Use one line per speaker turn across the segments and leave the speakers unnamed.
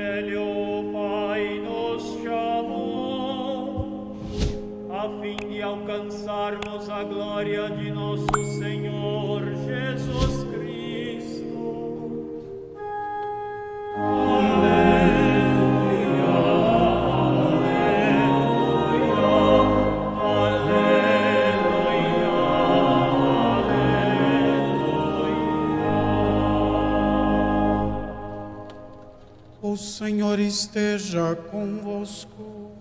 Evangelho o Pai nos chamou, a fim de alcançarmos a glória de nosso Senhor Jesus Cristo. Aleluia, aleluia, aleluia.
O Senhor esteja convosco.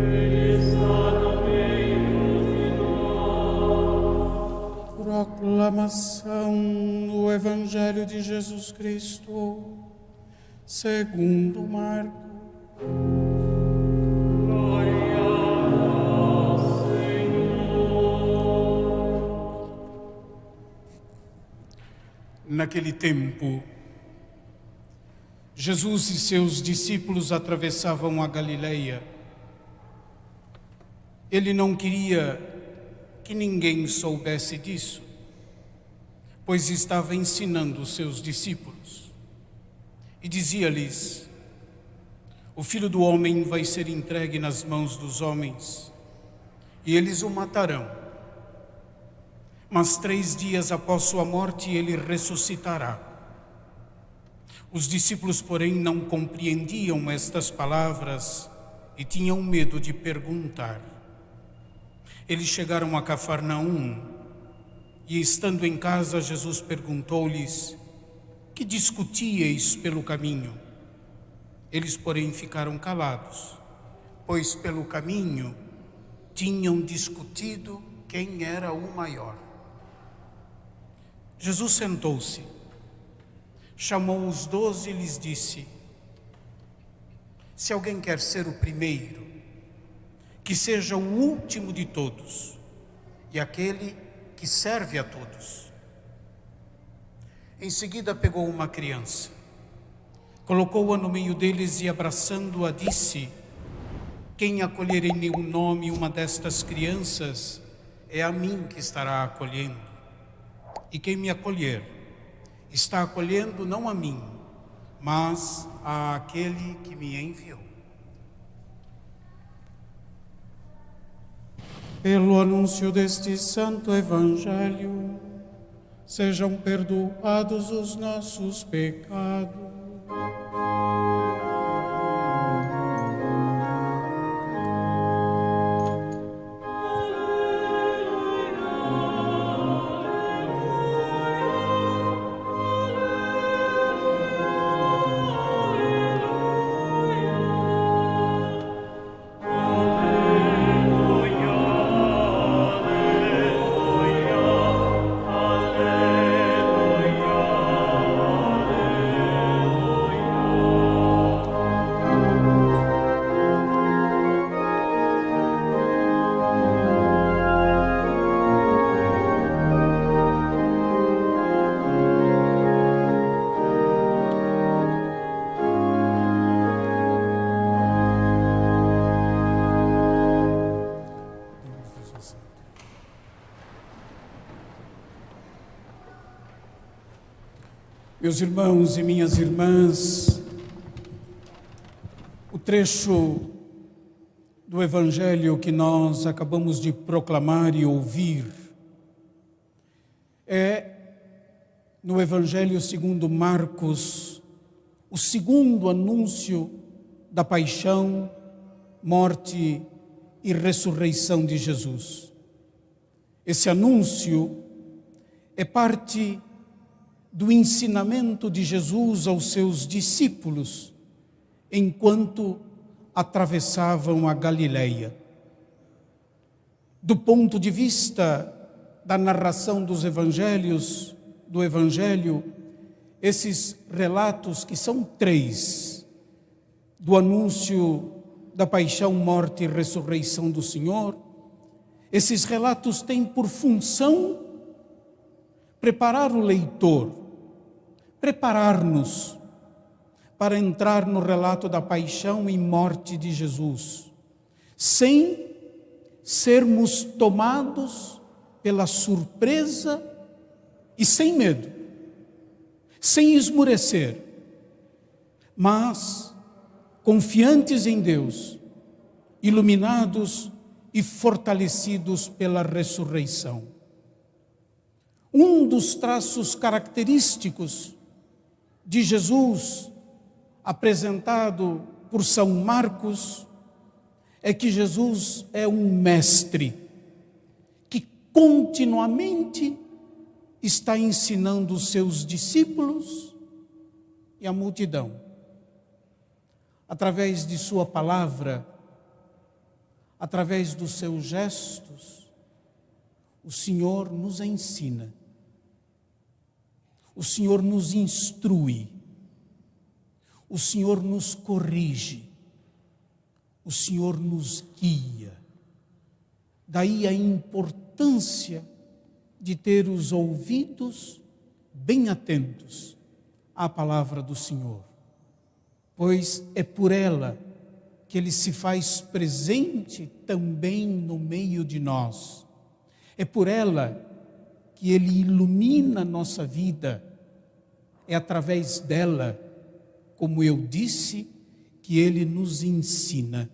Ele está no meio de nós.
Proclamação do Evangelho de Jesus Cristo, segundo Marcos.
Glória a vós, Senhor.
Naquele tempo, Jesus e seus discípulos atravessavam a Galileia. Ele não queria que ninguém soubesse disso, pois estava ensinando os seus discípulos. E dizia-lhes: o Filho do Homem vai ser entregue nas mãos dos homens, e eles o matarão. Mas 3 dias após sua morte, ele ressuscitará. Os discípulos, porém, não compreendiam estas palavras e tinham medo de perguntar. Eles chegaram a Cafarnaum e, estando em casa, Jesus perguntou-lhes: que discutíeis pelo caminho? Eles, porém, ficaram calados, pois pelo caminho tinham discutido quem era o maior. Jesus sentou-se, chamou os 12 e lhes disse: se alguém quer ser o primeiro, que seja o último de todos e aquele que serve a todos. Em seguida pegou uma criança, colocou-a no meio deles e, abraçando-a, disse: quem acolher em meu nome uma destas crianças, é a mim que estará acolhendo. E quem me acolher, está acolhendo não a mim, mas àquele que me enviou. Pelo anúncio deste santo Evangelho, sejam perdoados os nossos pecados. Meus irmãos e minhas irmãs, o trecho do Evangelho que nós acabamos de proclamar e ouvir é, no Evangelho segundo Marcos, o segundo anúncio da paixão, morte e ressurreição de Jesus. Esse anúncio é parte do ensinamento de Jesus aos seus discípulos enquanto atravessavam a Galileia. Do ponto de vista da narração dos evangelhos, do Evangelho, esses relatos, que são 3, do anúncio da paixão, morte e ressurreição do Senhor, esses relatos têm por função preparar o leitor, preparar-nos para entrar no relato da paixão e morte de Jesus, sem sermos tomados pela surpresa e sem medo, sem esmurecer, mas confiantes em Deus, iluminados e fortalecidos pela ressurreição. Um dos traços característicos de Jesus, apresentado por São Marcos, é que Jesus é um mestre que continuamente está ensinando os seus discípulos e a multidão. Através de sua palavra, através dos seus gestos, o Senhor nos ensina, o Senhor nos instrui, o Senhor nos corrige, o Senhor nos guia. Daí a importância de ter os ouvidos bem atentos à palavra do Senhor, pois é por ela que Ele se faz presente também no meio de nós. É por ela que Ele ilumina a nossa vida. É através dela, como eu disse, que Ele nos ensina.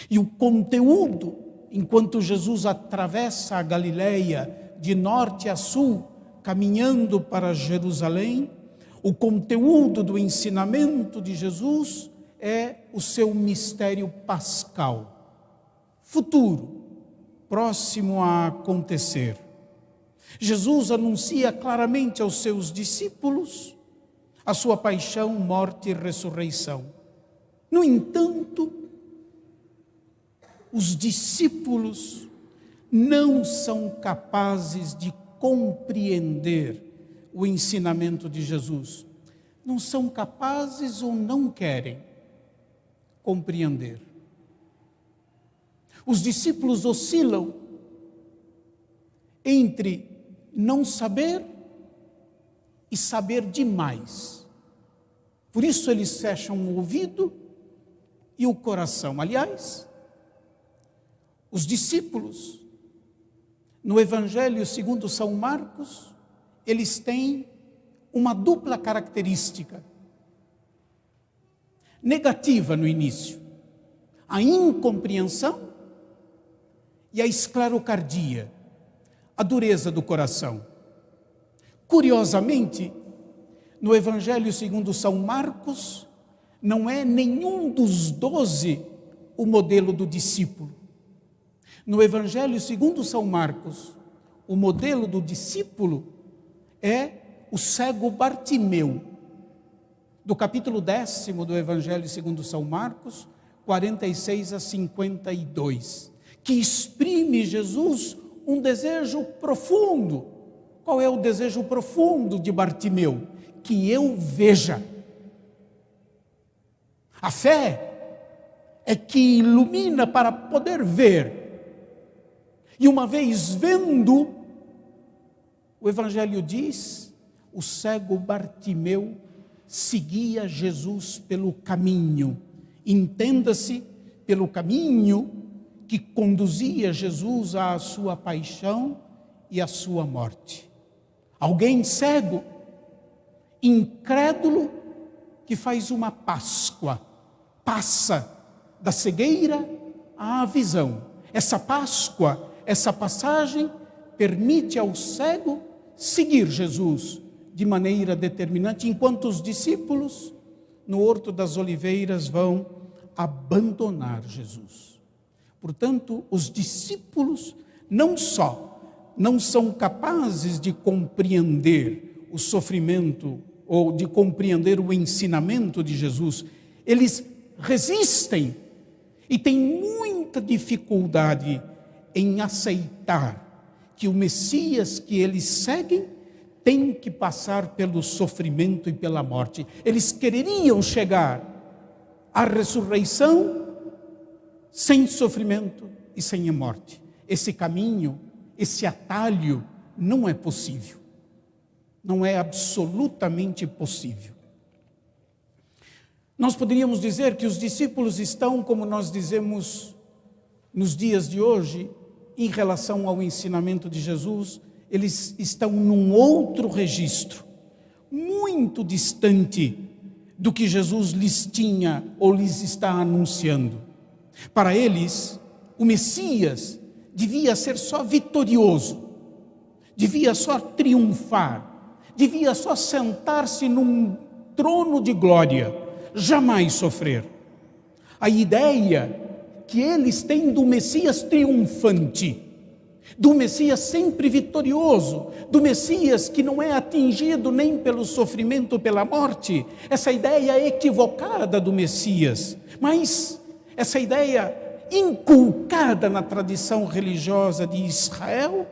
E o conteúdo, enquanto Jesus atravessa a Galileia de norte a sul, caminhando para Jerusalém, o conteúdo do ensinamento de Jesus é o seu mistério pascal, futuro, próximo a acontecer. Jesus anuncia claramente aos seus discípulos a sua paixão, morte e ressurreição. No entanto, os discípulos não são capazes de compreender o ensinamento de Jesus. Não são capazes ou não querem compreender. Os discípulos oscilam entre não saber e saber demais. Por isso eles fecham o ouvido e o coração. Aliás, os discípulos, no Evangelho segundo São Marcos, eles têm uma dupla característica. Negativa no início, a incompreensão e a esclerocardia, a dureza do coração. Curiosamente, no Evangelho segundo São Marcos, não é nenhum dos 12 o modelo do discípulo. No Evangelho segundo São Marcos, o modelo do discípulo é o cego Bartimeu, do capítulo 10 do Evangelho segundo São Marcos, 46 a 52, que exprime Jesus um desejo profundo. Qual é o desejo profundo de Bartimeu? Que eu veja. A fé é que ilumina para poder ver. E uma vez vendo, o Evangelho diz, o cego Bartimeu seguia Jesus pelo caminho. Entenda-se, pelo caminho que conduzia Jesus à sua paixão e à sua morte. Alguém cego, incrédulo, que faz uma Páscoa, passa da cegueira à visão. Essa Páscoa, essa passagem, permite ao cego seguir Jesus de maneira determinante, enquanto os discípulos, no Horto das Oliveiras, vão abandonar Jesus. Portanto, os discípulos não só não são capazes de compreender o sofrimento ou de compreender o ensinamento de Jesus, eles resistem e têm muita dificuldade em aceitar que o Messias que eles seguem tem que passar pelo sofrimento e pela morte. Eles quereriam chegar à ressurreição sem sofrimento e sem a morte. Esse caminho, esse atalho não é possível. Não é absolutamente possível. Nós poderíamos dizer que os discípulos estão, como nós dizemos nos dias de hoje, em relação ao ensinamento de Jesus, eles estão num outro registro, muito distante do que Jesus lhes tinha ou lhes está anunciando. Para eles, o Messias devia ser só vitorioso, devia só triunfar, devia só sentar-se num trono de glória, jamais sofrer. A ideia que eles têm do Messias triunfante, do Messias sempre vitorioso, do Messias que não é atingido nem pelo sofrimento, pela morte, essa ideia equivocada do Messias, mas essa ideia inculcada na tradição religiosa de Israel,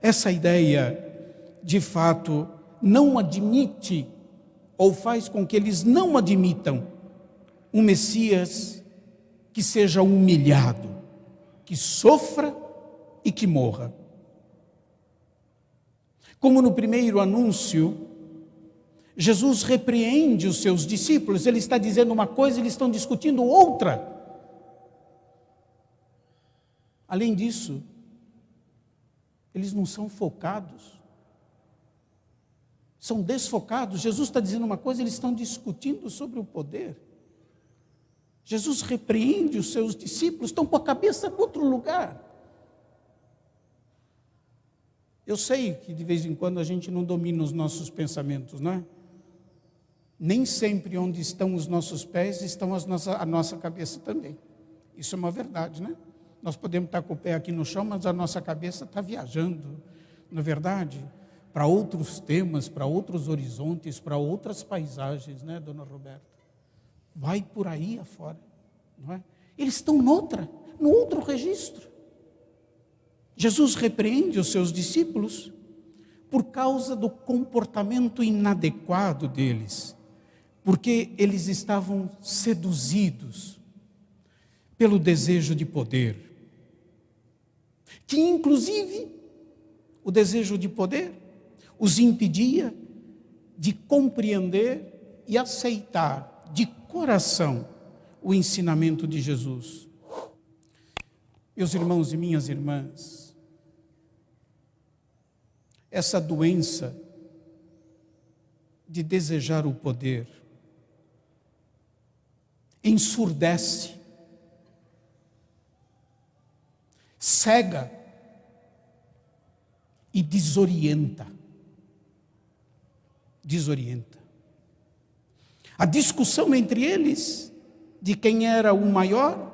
essa ideia, de fato, não admite, ou faz com que eles não admitam, um Messias que seja humilhado, que sofra e que morra. Como no primeiro anúncio, Jesus repreende os seus discípulos, ele está dizendo uma coisa, eles estão discutindo outra. Além disso, eles não são focados, são desfocados. Jesus está dizendo uma coisa, eles estão discutindo sobre o poder. Jesus repreende os seus discípulos, estão com a cabeça em outro lugar. Eu sei que de vez em quando a gente não domina os nossos pensamentos, não é? Nem sempre onde estão os nossos pés estão a nossa cabeça também. Isso é uma verdade, né? Nós podemos estar com o pé aqui no chão, mas a nossa cabeça está viajando, na verdade, para outros temas, para outros horizontes, para outras paisagens, né, dona Roberta? Vai por aí afora, não é? Eles estão no outro registro. Jesus repreende os seus discípulos por causa do comportamento inadequado deles, porque eles estavam seduzidos pelo desejo de poder, que inclusive o desejo de poder os impedia de compreender e aceitar de coração o ensinamento de Jesus. Meus irmãos e minhas irmãs, essa doença de desejar o poder ensurdece, cega e desorienta. A discussão entre eles de quem era o maior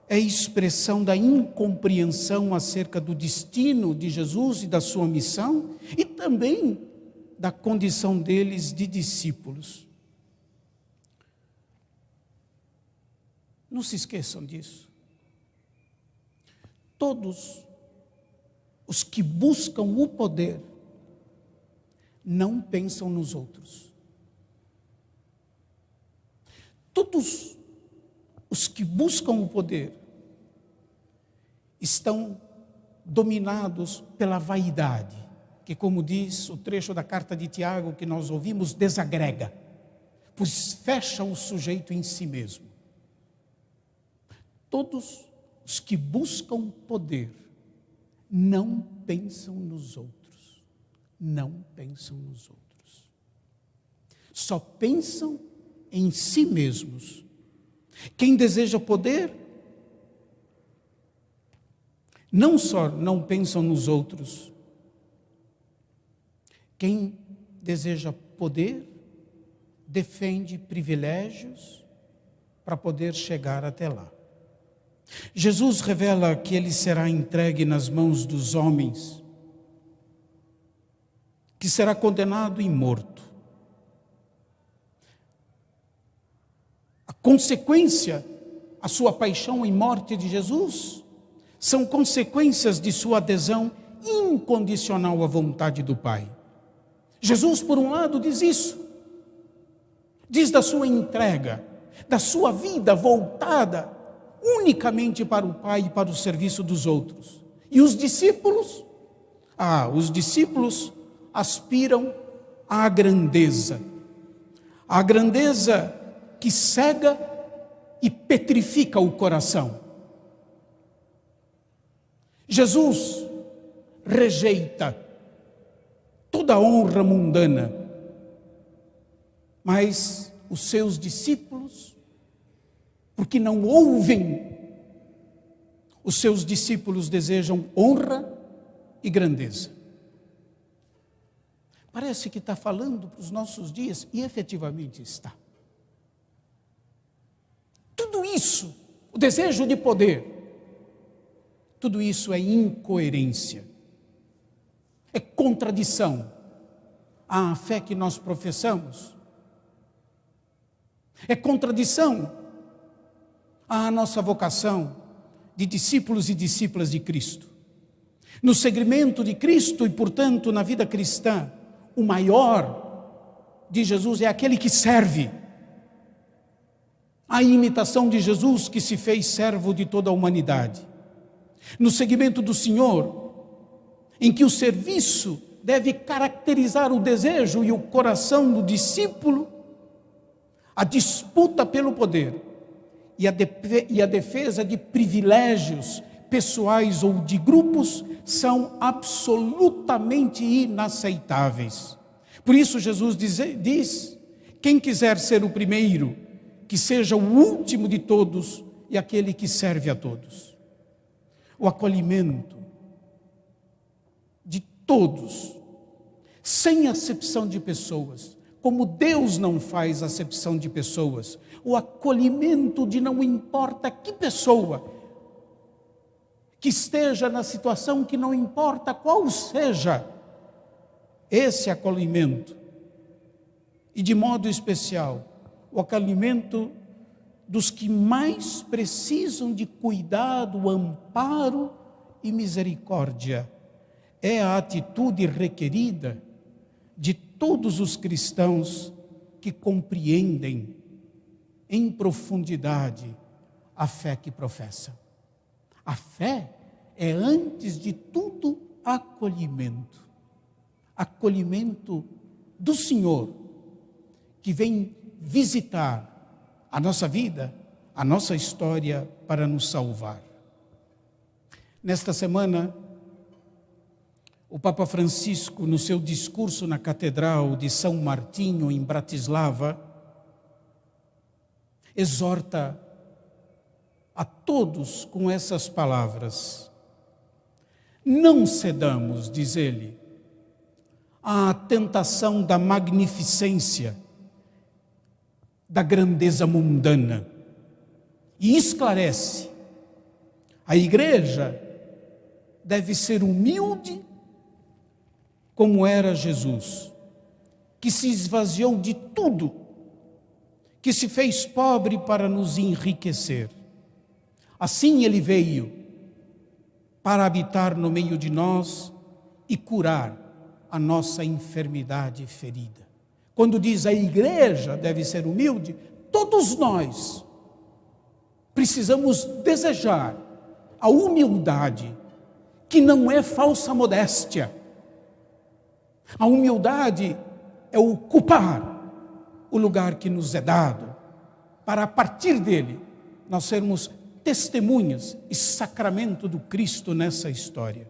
é expressão da incompreensão acerca do destino de Jesus e da sua missão e também da condição deles de discípulos. Não se esqueçam disso. Todos os que buscam o poder não pensam nos outros. Todos os que buscam o poder estão dominados pela vaidade, que, como diz o trecho da carta de Tiago que nós ouvimos, desagrega, pois fecha o sujeito em si mesmo. Todos os que buscam poder não pensam nos outros, não pensam nos outros. Só pensam em si mesmos. Quem deseja poder, não só não pensam nos outros, quem deseja poder, defende privilégios para poder chegar até lá. Jesus revela que ele será entregue nas mãos dos homens, que será condenado e morto. A consequência, a sua paixão e morte de Jesus, são consequências de sua adesão incondicional à vontade do Pai. Jesus, por um lado, diz isso, diz da sua entrega, da sua vida voltada unicamente para o Pai e para o serviço dos outros. E os discípulos? Os discípulos aspiram à grandeza que cega e petrifica o coração. Jesus rejeita toda a honra mundana, mas os seus discípulos, porque não ouvem. Os seus discípulos desejam honra e grandeza. Parece que está falando para os nossos dias, e efetivamente está. Tudo isso, o desejo de poder, tudo isso é incoerência, é contradição à fé que nós professamos, é contradição à nossa vocação de discípulos e discípulas de Cristo. No segmento de Cristo e, portanto, na vida cristã, o maior de Jesus é aquele que serve. A imitação de Jesus que se fez servo de toda a humanidade. No segmento do Senhor, em que o serviço deve caracterizar o desejo e o coração do discípulo, a disputa pelo poder e a defesa de privilégios pessoais ou de grupos são absolutamente inaceitáveis. Por isso Jesus diz, quem quiser ser o primeiro, que seja o último de todos e aquele que serve a todos. O acolhimento de todos, sem acepção de pessoas, como Deus não faz acepção de pessoas, o acolhimento de não importa que pessoa que esteja na situação, que não importa qual seja, esse acolhimento, e de modo especial, o acolhimento dos que mais precisam de cuidado, amparo e misericórdia, é a atitude requerida de todos os cristãos que compreendem em profundidade a fé que professam. A fé é, antes de tudo, acolhimento. Acolhimento do Senhor, que vem visitar a nossa vida, a nossa história, para nos salvar. Nesta semana, o Papa Francisco, no seu discurso na Catedral de São Martinho, em Bratislava, exorta a todos com essas palavras. Não cedamos, diz ele, à tentação da magnificência, da grandeza mundana. E esclarece, a igreja deve ser humilde como era Jesus, que se esvaziou de tudo, que se fez pobre para nos enriquecer. Assim ele veio para habitar no meio de nós e curar a nossa enfermidade ferida. Quando diz a igreja deve ser humilde, todos nós precisamos desejar a humildade, que não é falsa modéstia. A humildade é ocupar o lugar que nos é dado, para a partir dele nós sermos testemunhas e sacramento do Cristo nessa história.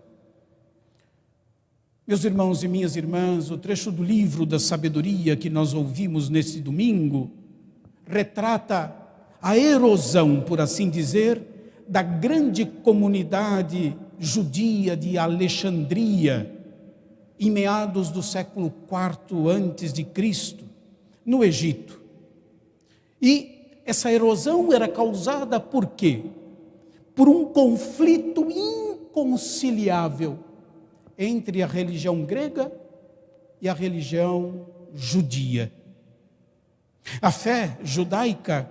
Meus irmãos e minhas irmãs, o trecho do livro da sabedoria que nós ouvimos nesse domingo retrata a erosão, por assim dizer, da grande comunidade judia de Alexandria, em meados do século IV antes de Cristo, no Egito. E essa erosão era causada por quê? Por um conflito inconciliável entre a religião grega e a religião judia. A fé judaica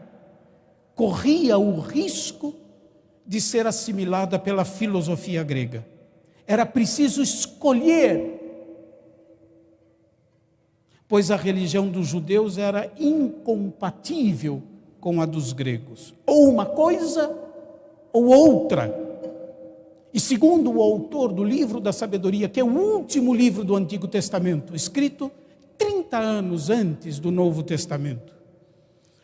corria o risco de ser assimilada pela filosofia grega. Era preciso escolher, pois a religião dos judeus era incompatível com a dos gregos. Ou uma coisa ou outra. E segundo o autor do livro da sabedoria, que é o último livro do Antigo Testamento, escrito 30 anos antes do Novo Testamento,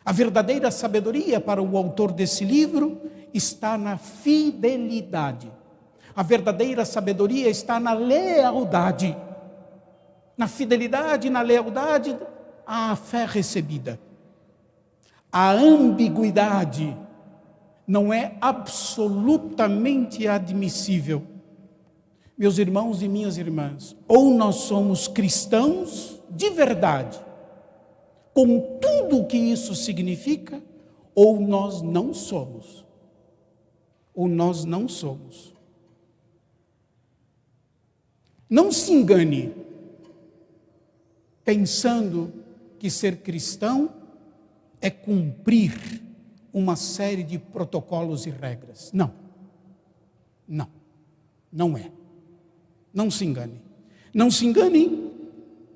a verdadeira sabedoria para o autor desse livro está na fidelidade. A verdadeira sabedoria está na lealdade. Na fidelidade e na lealdade à fé recebida. A ambiguidade não é absolutamente admissível. Meus irmãos e minhas irmãs, ou nós somos cristãos de verdade, com tudo o que isso significa, ou nós não somos. Ou nós não somos. Não se engane pensando que ser cristão é cumprir uma série de protocolos e regras. Não. Não. Não é. Não se engane. Não se enganem,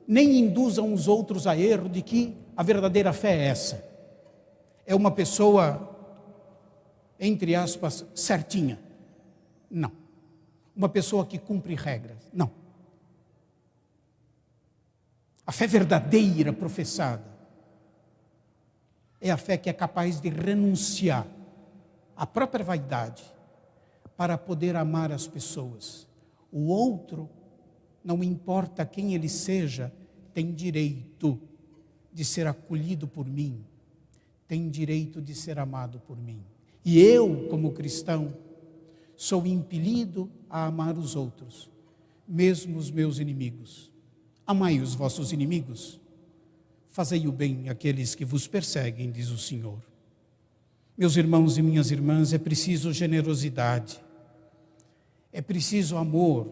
nem induzam os outros a erro de que a verdadeira fé é essa. É uma pessoa, entre aspas, certinha. Não. Uma pessoa que cumpre regras. Não. A fé verdadeira professada é a fé que é capaz de renunciar à própria vaidade para poder amar as pessoas. O outro, não importa quem ele seja, tem direito de ser acolhido por mim, tem direito de ser amado por mim. E eu, como cristão, sou impelido a amar os outros, mesmo os meus inimigos. Amai os vossos inimigos, fazei o bem àqueles que vos perseguem, diz o Senhor. Meus irmãos e minhas irmãs, é preciso generosidade, é preciso amor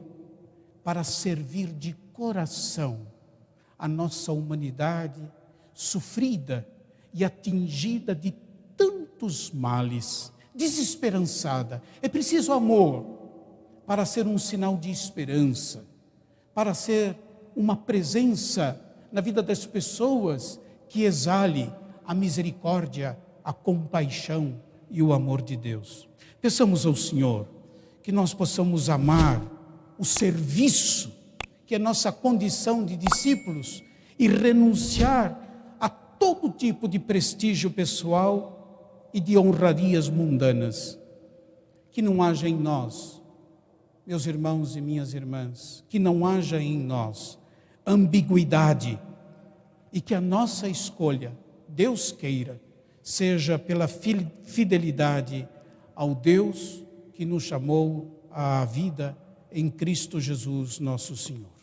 para servir de coração a nossa humanidade sofrida e atingida de tantos males, desesperançada. É preciso amor para ser um sinal de esperança, para ser uma presença na vida das pessoas que exale a misericórdia, a compaixão e o amor de Deus. Peçamos ao Senhor que nós possamos amar o serviço, que é nossa condição de discípulos, e renunciar a todo tipo de prestígio pessoal e de honrarias mundanas. Que não haja em nós, meus irmãos e minhas irmãs, que não haja em nós ambiguidade, e que a nossa escolha, Deus queira, seja pela fidelidade ao Deus que nos chamou à vida em Cristo Jesus, nosso Senhor.